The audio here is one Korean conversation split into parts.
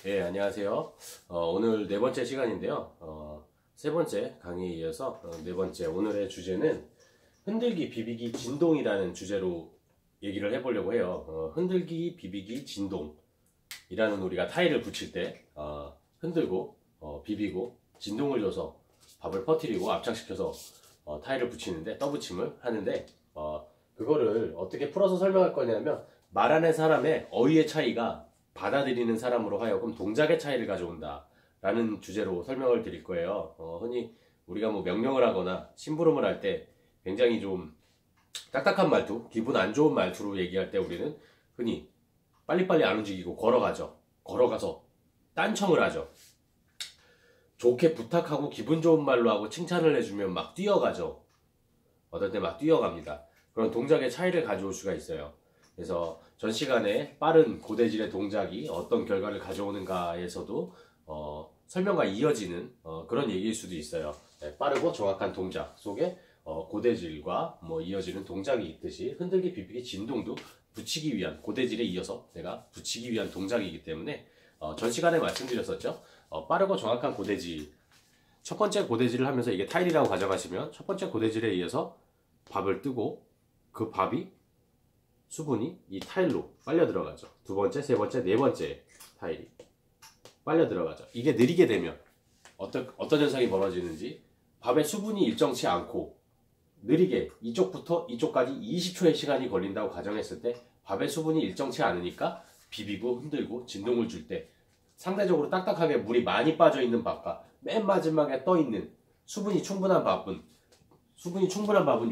예, 안녕하세요. 오늘 네 번째 시간인데요. 세 번째 강의에 이어서 네 번째 오늘의 주제는 흔들기, 비비기, 진동이라는 주제로 얘기를 해보려고 해요. 흔들기, 비비기, 진동이라는 우리가 타일을 붙일 때 흔들고 비비고 진동을 줘서 밥을 퍼뜨리고 압착시켜서 타일을 붙이는데 떠붙임을 하는데 그거를 어떻게 풀어서 설명할 거냐면 말하는 사람의 어휘의 차이가 받아들이는 사람으로 하여금 동작의 차이를 가져온다 라는 주제로 설명을 드릴 거예요. 흔히 우리가 뭐 명령을 하거나 심부름을 할 때 굉장히 좀 딱딱한 말투, 기분 안 좋은 말투로 얘기할 때 우리는 흔히 빨리빨리 안 움직이고 걸어가죠. 걸어가서 딴청을 하죠. 좋게 부탁하고 기분 좋은 말로 하고 칭찬을 해주면 막 뛰어가죠. 어떨 때 막 뛰어갑니다. 그런 동작의 차이를 가져올 수가 있어요. 그래서 전 시간에 빠른 고대질의 동작이 어떤 결과를 가져오는가에서도 설명과 이어지는 그런 얘기일 수도 있어요. 네, 빠르고 정확한 동작 속에 고대질과 뭐 이어지는 동작이 있듯이 흔들기, 비비기, 진동도 붙이기 위한 고대질에 이어서 내가 붙이기 위한 동작이기 때문에 전 시간에 말씀드렸었죠. 빠르고 정확한 고대질, 첫 번째 고대질을 하면서 이게 타일이라고 가정하시면 첫 번째 고대질에 의해서 밥을 뜨고 그 밥이 수분이 이 타일로 빨려 들어가죠. 두 번째, 세 번째, 네 번째 타일이 빨려 들어가죠. 이게 느리게 되면 어떤 현상이 벌어지는지, 밥에 수분이 일정치 않고 느리게 이쪽부터 이쪽까지 20초의 시간이 걸린다고 가정했을 때 밥에 수분이 일정치 않으니까 비비고 흔들고 진동을 줄 때 상대적으로 딱딱하게 물이 많이 빠져 있는 밥과 맨 마지막에 떠 있는 수분이 충분한 밥은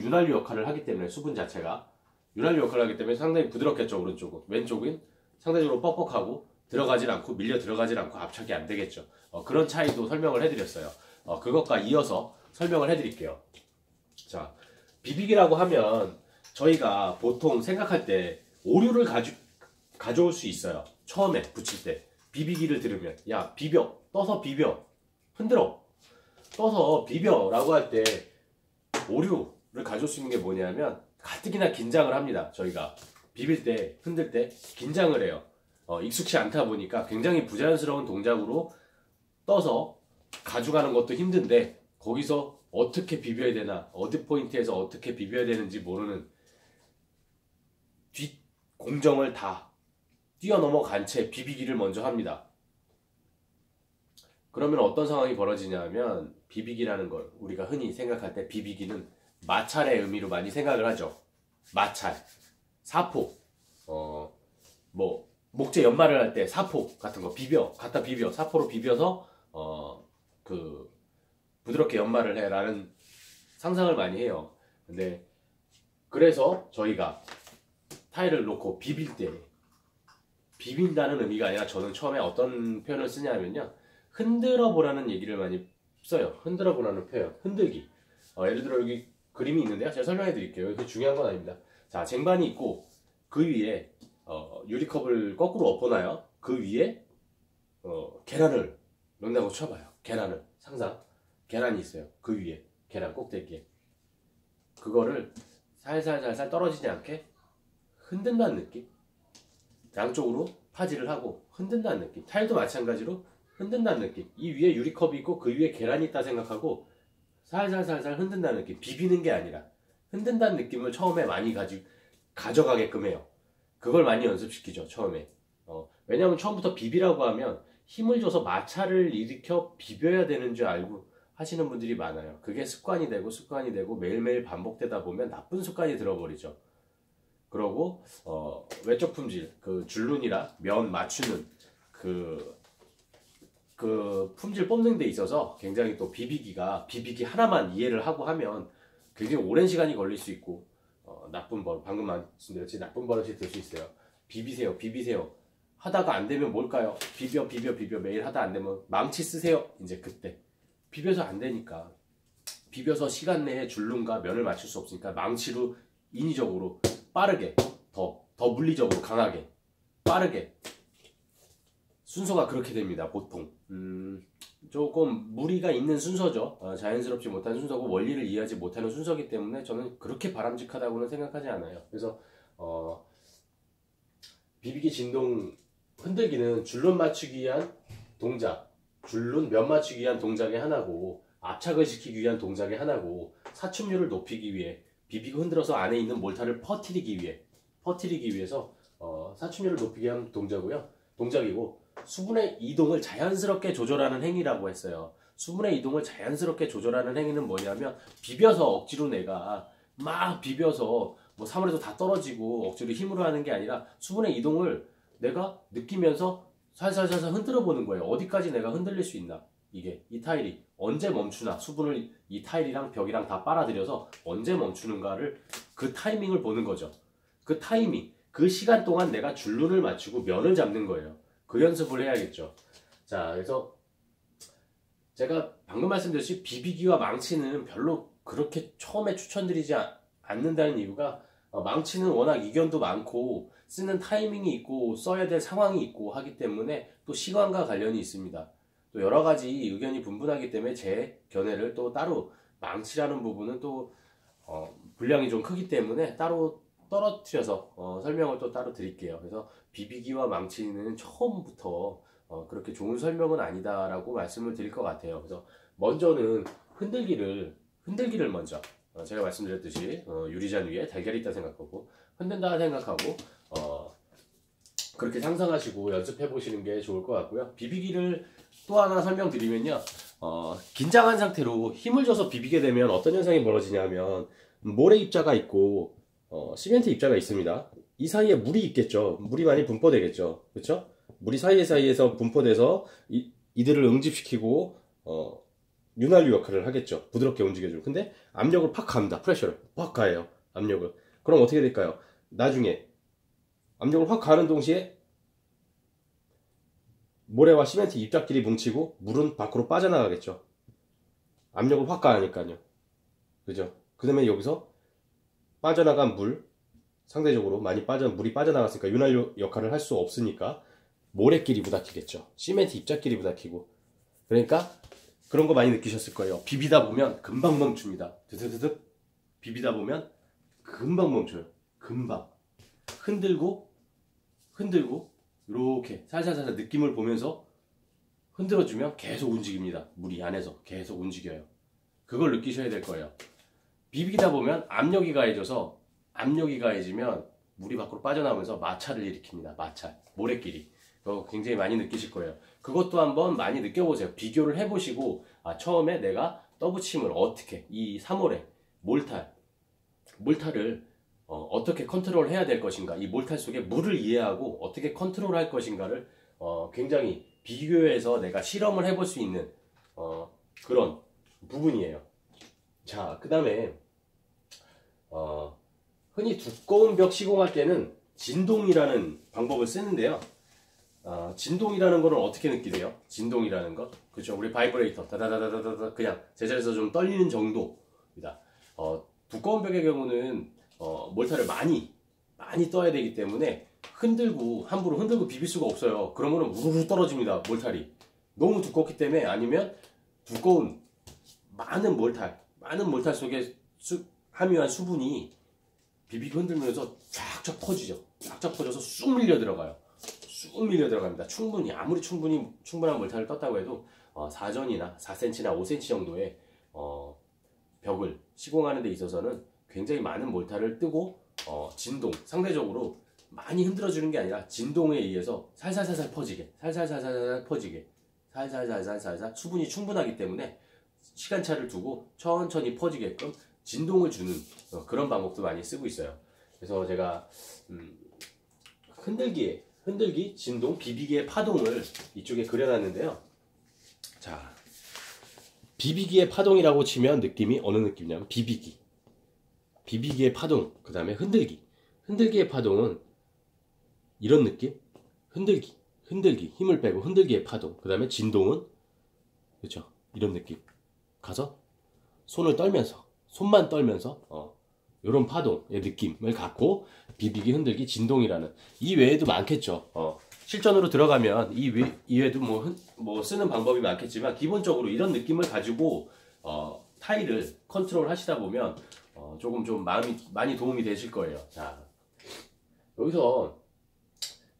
윤활유 역할을 하기 때문에, 수분 자체가 윤활유 역할을 하기 때문에 상당히 부드럽겠죠. 오른쪽은. 왼쪽은 상대적으로 뻑뻑하고 들어가질 않고 밀려 들어가질 않고 압착이 안 되겠죠. 그런 차이도 설명을 해드렸어요. 그것과 이어서 설명을 해드릴게요. 자, 비비기라고 하면 저희가 보통 생각할 때 오류를 가져올 수 있어요. 처음에 붙일 때 비비기를 들으면 야 비벼, 떠서 비벼, 흔들어, 떠서 비벼 라고 할 때 오류를 가져올 수 있는 게 뭐냐면 가뜩이나 긴장을 합니다. 저희가 비빌 때, 흔들 때 긴장을 해요. 익숙치 않다 보니까 굉장히 부자연스러운 동작으로 떠서 가져가는 것도 힘든데 거기서 어떻게 비벼야 되나, 어디 포인트에서 어떻게 비벼야 되는지 모르는 뒷 공정을 다 뛰어넘어간 채 비비기를 먼저 합니다. 그러면 어떤 상황이 벌어지냐면, 비비기라는 걸 우리가 흔히 생각할 때 비비기는 마찰의 의미로 많이 생각을 하죠. 마찰, 사포, 뭐 목재 연마를 할 때 사포 같은 거 갖다 비벼, 사포로 비벼서 부드럽게 연마를 해라는 상상을 많이 해요. 근데 그래서 저희가 타일을 놓고 비빌 때 비빈다는 의미가 아니라 저는 처음에 어떤 표현을 쓰냐면요, 흔들어 보라는 얘기를 많이 써요. 흔들어 보라는 표현, 흔들기. 예를 들어 여기 그림이 있는데요. 제가 설명해 드릴게요. 이게 중요한 건 아닙니다. 자, 쟁반이 있고 그 위에 유리컵을 거꾸로 엎어놔요. 그 위에 계란을 넣는다고 쳐봐요. 계란을 상상, 계란이 있어요. 그 위에 계란 꼭대기에 그거를 살살살살 떨어지지 않게 흔든다는 느낌. 양쪽으로 파지를 하고 흔든다는 느낌. 타일도 마찬가지로 흔든다는 느낌. 이 위에 유리컵이 있고 그 위에 계란이 있다 생각하고 살살살살 흔든다는 느낌. 비비는 게 아니라 흔든다는 느낌을 처음에 많이 가져가게끔 해요. 그걸 많이 연습시키죠, 처음에. 왜냐하면 처음부터 비비라고 하면 힘을 줘서 마찰을 일으켜 비벼야 되는 줄 알고 하시는 분들이 많아요. 그게 습관이 되고 매일매일 반복되다 보면 나쁜 습관이 들어버리죠. 그러고 외적 품질, 그 줄눈이라 면 맞추는 그 품질 뽑는 데 있어서 굉장히 또 비비기 하나만 이해를 하고 하면 굉장히 오랜 시간이 걸릴 수 있고, 방금 말씀드렸지, 나쁜 버릇이 될 수 있어요. 비비세요 하다가 안 되면 뭘까요? 비벼 매일 하다 안 되면 망치 쓰세요. 이제 그때 비벼서 안 되니까, 비벼서 시간 내에 줄눈과 면을 맞출 수 없으니까 망치로 인위적으로 빠르게, 더 물리적으로 강하게 빠르게, 순서가 그렇게 됩니다. 보통 조금 무리가 있는 순서죠. 자연스럽지 못한 순서고 원리를 이해하지 못하는 순서이기 때문에 저는 그렇게 바람직하다고는 생각하지 않아요. 그래서 비비기, 진동, 흔들기는 줄눈 맞추기 위한 동작, 줄눈 면 맞추기 위한 동작의 하나고, 압착을 시키기 위한 동작의 하나고, 사춤률을 높이기 위해 비비고 흔들어서 안에 있는 몰타를 퍼뜨리기 위해서 사춤률을 높이기 위한 동작이고, 수분의 이동을 자연스럽게 조절하는 행위라고 했어요. 수분의 이동을 자연스럽게 조절하는 행위는 뭐냐면, 비벼서 억지로 내가 막 비벼서 뭐 사물에서 다 떨어지고 억지로 힘으로 하는 게 아니라, 수분의 이동을 내가 느끼면서 살살살살 흔들어 보는 거예요. 어디까지 내가 흔들릴 수 있나, 이 타일이 언제 멈추나, 수분을 이 타일이랑 벽이랑 다 빨아들여서 언제 멈추는가를, 그 타이밍을 보는 거죠. 그 타이밍, 그 시간 동안 내가 줄눈을 맞추고 면을 잡는 거예요. 그 연습을 해야겠죠. 자, 그래서 제가 방금 말씀드렸듯이 비비기와 망치는 별로 그렇게 처음에 추천드리지 않는다는 이유가, 망치는 워낙 이견도 많고 쓰는 타이밍이 있고 써야 될 상황이 있고 하기 때문에, 또 시간과 관련이 있습니다. 또 여러 가지 의견이 분분하기 때문에 제 견해를 또 따로, 망치라는 부분은 또 분량이 좀 크기 때문에 따로 떨어뜨려서 설명을 또 따로 드릴게요. 그래서 비비기와 망치는 처음부터 그렇게 좋은 설명은 아니다라고 말씀을 드릴 것 같아요. 그래서 먼저는 흔들기를 먼저, 제가 말씀드렸듯이 유리잔 위에 달걀이 있다 생각하고 흔든다 생각하고 그렇게 상상하시고 연습해 보시는 게 좋을 것 같고요. 비비기를 또 하나 설명드리면요, 긴장한 상태로 힘을 줘서 비비게 되면 어떤 현상이 벌어지냐면, 모래 입자가 있고 시멘트 입자가 있습니다. 이 사이에 물이 있겠죠. 물이 많이 분포되겠죠. 그렇죠? 물이 사이에서 분포돼서 이들을 응집시키고 윤활유 역할을 하겠죠. 부드럽게 움직여주고. 근데 압력을 팍 갑니다. 프레셔를 팍 가해요. 압력을. 그럼 어떻게 될까요? 나중에 압력을 확 가는 동시에 모래와 시멘트 입자끼리 뭉치고 물은 밖으로 빠져나가겠죠. 압력을 확 가하니까요. 그죠? 그 다음에 여기서 빠져나간 물, 상대적으로 물이 빠져나갔으니까 윤활유 역할을 할 수 없으니까 모래끼리 부닥치겠죠. 시멘트 입자끼리 부닥치고. 그러니까 그런 거 많이 느끼셨을 거예요. 비비다 보면 금방 멈춥니다. 드드드득 비비다 보면 금방 멈춰요. 금방. 흔들고 이렇게 살살살살 느낌을 보면서 흔들어주면 계속 움직입니다. 물이 안에서 계속 움직여요. 그걸 느끼셔야 될 거예요. 비비다 보면 압력이 가해지면 물이 밖으로 빠져나오면서 마찰을 일으킵니다. 마찰, 모래끼리. 그거 굉장히 많이 느끼실 거예요. 그것도 한번 많이 느껴보세요. 비교를 해보시고, 처음에 내가 떠붙임을 어떻게, 이 3홀에 몰탈을 어떻게 컨트롤 해야 될 것인가, 이 몰탈 속에 물을 이해하고 어떻게 컨트롤 할 것인가를 굉장히 비교해서 내가 실험을 해볼 수 있는 그런 부분이에요. 자, 그 다음에 흔히 두꺼운 벽 시공할 때는 진동이라는 방법을 쓰는데요. 진동이라는 거는 어떻게 느끼세요? 진동이라는 것, 그렇죠? 우리 바이브레이터 다다다다다다 그냥 제자리에서 좀 떨리는 정도입니다. 두꺼운 벽의 경우는 몰타를 많이 떠야 되기 때문에 함부로 흔들고 비빌 수가 없어요. 그러면 우르르 떨어집니다. 몰탈이 너무 두껍기 때문에. 아니면 두꺼운 많은 몰탈 속에 함유한 수분이 비비고 흔들면서 쫙쫙 퍼지죠. 쫙쫙 퍼져서 쑥 밀려 들어갑니다. 아무리 충분한 몰탈을 떴다고 해도 4전이나 4cm나 5cm 정도의 벽을 시공하는 데 있어서는 굉장히 많은 몰탈을 뜨고, 진동, 상대적으로 많이 흔들어주는 게 아니라 진동에 의해서 살살살살 퍼지게 살살 수분이 충분하기 때문에 시간차를 두고 천천히 퍼지게끔 진동을 주는 그런 방법도 많이 쓰고 있어요. 그래서 제가 흔들기, 진동, 비비기의 파동을 이쪽에 그려놨는데요. 자, 비비기의 파동이라고 치면 느낌이 어느 느낌이냐면, 비비기의 파동, 그 다음에 흔들기의 파동은 이런 느낌. 흔들기, 힘을 빼고 흔들기의 파동. 그 다음에 진동은, 그렇죠, 이런 느낌 가서 손만 떨면서 이런 파동의 느낌을 갖고, 비비기, 흔들기, 진동이라는, 이 외에도 많겠죠. 실전으로 들어가면 이 외에도 뭐 쓰는 방법이 많겠지만, 기본적으로 이런 느낌을 가지고 타일을 컨트롤 하시다 보면 조금 좀 많이 도움이 되실 거예요. 자, 여기서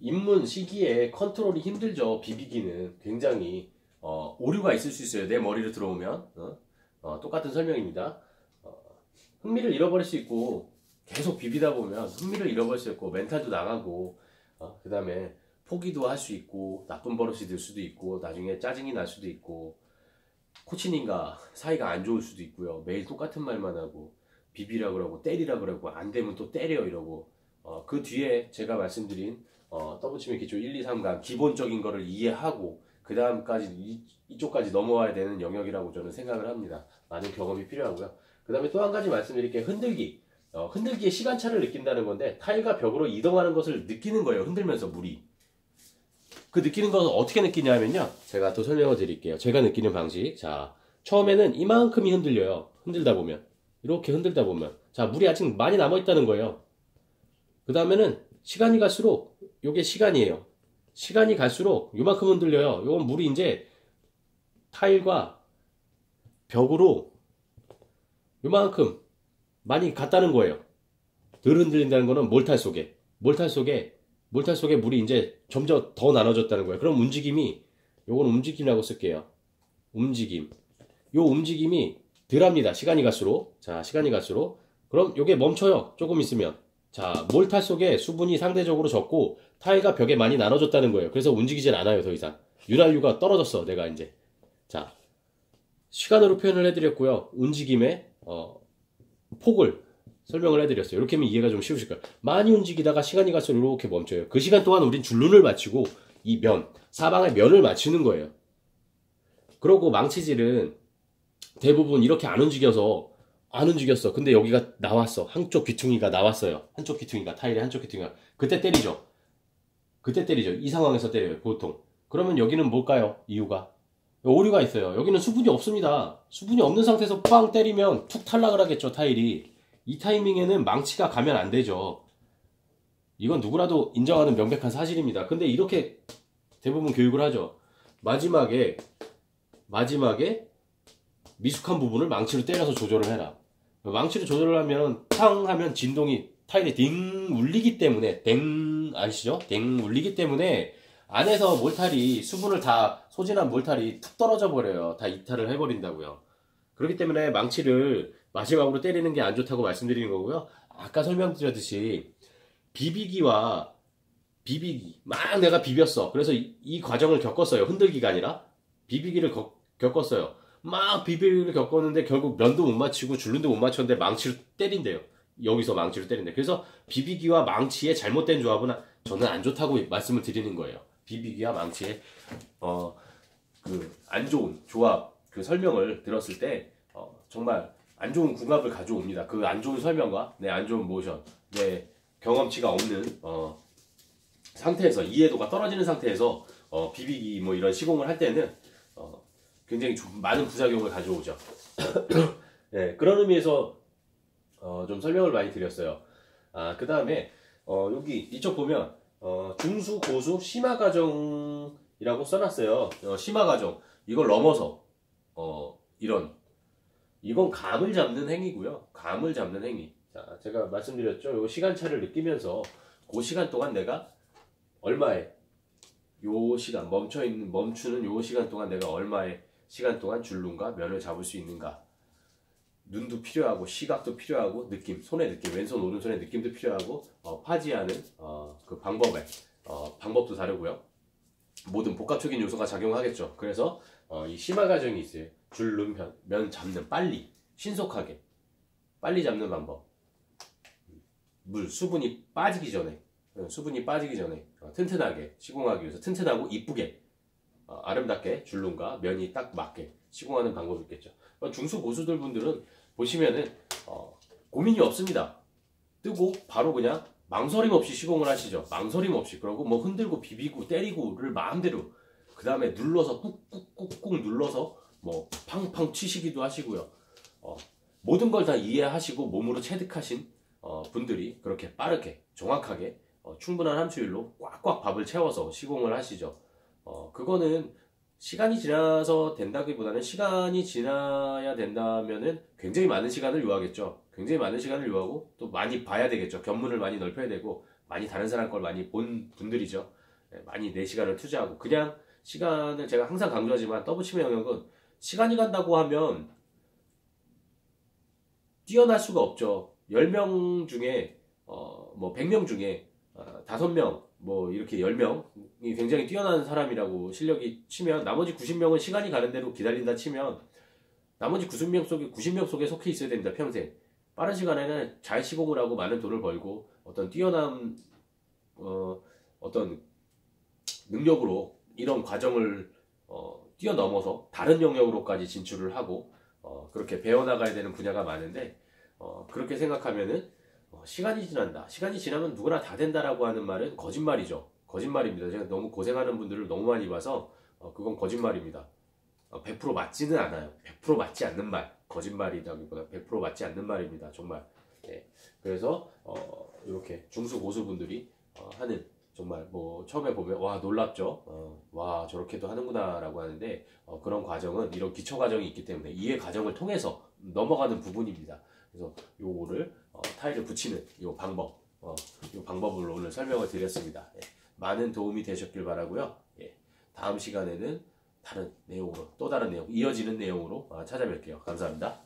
입문 시기에 컨트롤이 힘들죠. 비비기는 굉장히 오류가 있을 수 있어요. 내 머리로 들어오면 똑같은 설명입니다. 흥미를 잃어버릴 수 있고 계속 비비다 보면 흥미를 잃어버릴 수 있고 멘탈도 나가고 그 다음에 포기도 할 수 있고 나쁜 버릇이 될 수도 있고 나중에 짜증이 날 수도 있고 코치님과 사이가 안 좋을 수도 있고요. 매일 똑같은 말만 하고 비비라 그러고 때리라 그러고 안 되면 또 때려 이러고 그 뒤에 제가 말씀드린 떠붙이면 기초 1, 2, 3강 기본적인 거를 이해하고 그 다음까지 이쪽까지 넘어와야 되는 영역이라고 저는 생각을 합니다. 많은 경험이 필요하고요. 그 다음에 또 한 가지 말씀드릴 게 흔들기. 흔들기에 시간차를 느낀다는 건데 타일과 벽으로 이동하는 것을 느끼는 거예요. 흔들면서 물이. 그 느끼는 것을 어떻게 느끼냐면요. 제가 또 설명을 드릴게요. 제가 느끼는 방식. 자, 처음에는 이만큼이 흔들려요. 흔들다 보면. 이렇게 흔들다 보면. 자, 물이 아직 많이 남아있다는 거예요. 그 다음에는 시간이 갈수록, 요게 시간이에요. 시간이 갈수록 요만큼 흔들려요. 요건 물이 이제 타일과 벽으로 요만큼 많이 갔다는 거예요. 덜 흔들린다는 거는 몰탈 속에 물이 이제 점점 더 나눠졌다는 거예요. 그럼 움직임이, 요건 움직임이라고 쓸게요. 움직임. 요 움직임이 덜 합니다. 시간이 갈수록. 자, 시간이 갈수록. 그럼 요게 멈춰요. 조금 있으면. 자, 몰탈 속에 수분이 상대적으로 적고 타일과 벽에 많이 나눠졌다는 거예요. 그래서 움직이질 않아요. 더 이상. 윤활유가 떨어졌어. 내가 이제. 자, 시간으로 표현을 해드렸고요. 움직임의 폭을 설명을 해드렸어요. 이렇게 하면 이해가 좀 쉬우실 거예요. 많이 움직이다가 시간이 갈수록 이렇게 멈춰요. 그 시간 동안 우린 줄눈을 맞추고 이 사방의 면을 맞추는 거예요. 그러고 망치질은 대부분 이렇게 안 움직였어. 근데 여기가 나왔어. 한쪽 귀퉁이가 나왔어요. 타일의 한쪽 귀퉁이가. 그때 때리죠. 이 상황에서 때려요. 보통. 그러면 여기는 뭘까요? 이유가. 오류가 있어요. 여기는 수분이 없습니다. 수분이 없는 상태에서 빵 때리면 툭 탈락을 하겠죠, 타일이. 이 타이밍에는 망치가 가면 안 되죠. 이건 누구라도 인정하는 명백한 사실입니다. 근데 이렇게 대부분 교육을 하죠. 마지막에 미숙한 부분을 망치로 때려서 조절을 해라. 망치로 조절을 하면 탕 하면 진동이 타일에 딩 울리기 때문에 아시죠? 울리기 때문에 안에서 몰탈이 수분을 다 소진한 몰탈이 툭 떨어져 버려요. 다 이탈을 해버린다고요. 그렇기 때문에 망치를 마지막으로 때리는 게 안 좋다고 말씀드리는 거고요. 아까 설명드렸듯이 비비기 막 내가 비볐어. 그래서 이 과정을 겪었어요. 흔들기가 아니라 비비기를 겪었어요. 막 비비기를 겪었는데 결국 면도 못 맞추고 줄눈도 못 맞췄는데 망치로 때린대요. 여기서 망치로 때린대. 그래서 비비기와 망치의 잘못된 조합은 저는 안 좋다고 말씀을 드리는 거예요. 비비기와 망치의 그 안 좋은 조합 그 설명을 들었을 때 정말 안 좋은 궁합을 가져옵니다. 그 안 좋은 설명과 내 안 좋은 모션, 내 경험치가 없는 상태에서 이해도가 떨어지는 상태에서 비비기 뭐 이런 시공을 할 때는 굉장히 많은 부작용을 가져오죠. 네, 그런 의미에서 좀 설명을 많이 드렸어요. 그 다음에 여기 이쪽 보면 중수, 고수, 심화 과정이라고 써놨어요. 심화 과정 이걸 넘어서 이건 감을 잡는 행위고요. 감을 잡는 행위. 자, 제가 말씀드렸죠. 요 시간차를 느끼면서 그 시간 동안 내가 얼마의 요 시간 멈추는 요 시간 동안 내가 얼마의 시간 동안 줄눈과 면을 잡을 수 있는가. 눈도 필요하고 시각도 필요하고 느낌, 손의 느낌, 왼손 오른손의 느낌도 필요하고 파지하는 그 방법도 다르고요. 모든 복합적인 요소가 작용하겠죠. 그래서 이 심화 과정이 있어요. 줄눈, 면 잡는 빨리, 신속하게 빨리 잡는 방법. 수분이 빠지기 전에 튼튼하게 시공하기 위해서 튼튼하고 이쁘게 아름답게 줄눈과 면이 딱 맞게 시공하는 방법이 있겠죠. 중수 고수들 분들은 보시면은 고민이 없습니다. 뜨고 바로 그냥 망설임 없이 시공을 하시죠. 망설임 없이. 그러고 뭐 흔들고 비비고 때리고를 마음대로 그 다음에 눌러서 꾹꾹꾹꾹 눌러서 뭐 팡팡 치시기도 하시고요. 모든 걸 다 이해하시고 몸으로 체득하신 분들이 그렇게 빠르게 정확하게 충분한 함수율로 꽉꽉 밥을 채워서 시공을 하시죠. 그거는 시간이 지나서 된다기보다는 시간이 지나야 된다면은 굉장히 많은 시간을 요하겠죠. 굉장히 많은 시간을 요하고 또 많이 봐야 되겠죠. 견문을 많이 넓혀야 되고 많이 다른 사람 걸 많이 본 분들이죠. 많이 내 시간을 투자하고 그냥 시간을 제가 항상 강조하지만 더블침의 영역은 시간이 간다고 하면 뛰어날 수가 없죠. 10명 중에 뭐 100명 중에 5명 뭐 이렇게 10명이 굉장히 뛰어난 사람이라고 실력이 치면 나머지 90명은 시간이 가는 대로 기다린다 치면 나머지 90명 속에 속해 있어야 됩니다. 평생. 빠른 시간에는 잘 시공을 하고 많은 돈을 벌고 어떤 뛰어난 어떤 능력으로 이런 과정을 뛰어넘어서 다른 영역으로까지 진출을 하고 그렇게 배워나가야 되는 분야가 많은데 그렇게 생각하면은 시간이 지난다. 시간이 지나면 누구나 다 된다라고 하는 말은 거짓말이죠. 거짓말입니다. 제가 너무 고생하는 분들을 너무 많이 봐서 그건 거짓말입니다. 100% 맞지는 않아요. 100% 맞지 않는 말. 거짓말이라기보다 100% 맞지 않는 말입니다. 정말. 네. 그래서 이렇게 중수 고수 분들이 하는 정말 뭐 처음에 보면 와 놀랍죠. 와 저렇게도 하는구나라고 하는데 그런 과정은 이런 기초 과정이 있기 때문에 이해 과정을 통해서 넘어가는 부분입니다. 그래서 요거를 타일을 붙이는 요 방법, 요 방법을 오늘 설명을 드렸습니다. 예. 많은 도움이 되셨길 바라고요. 예. 다음 시간에는 다른 내용으로 또 다른 내용 이어지는 내용으로 찾아뵐게요. 감사합니다.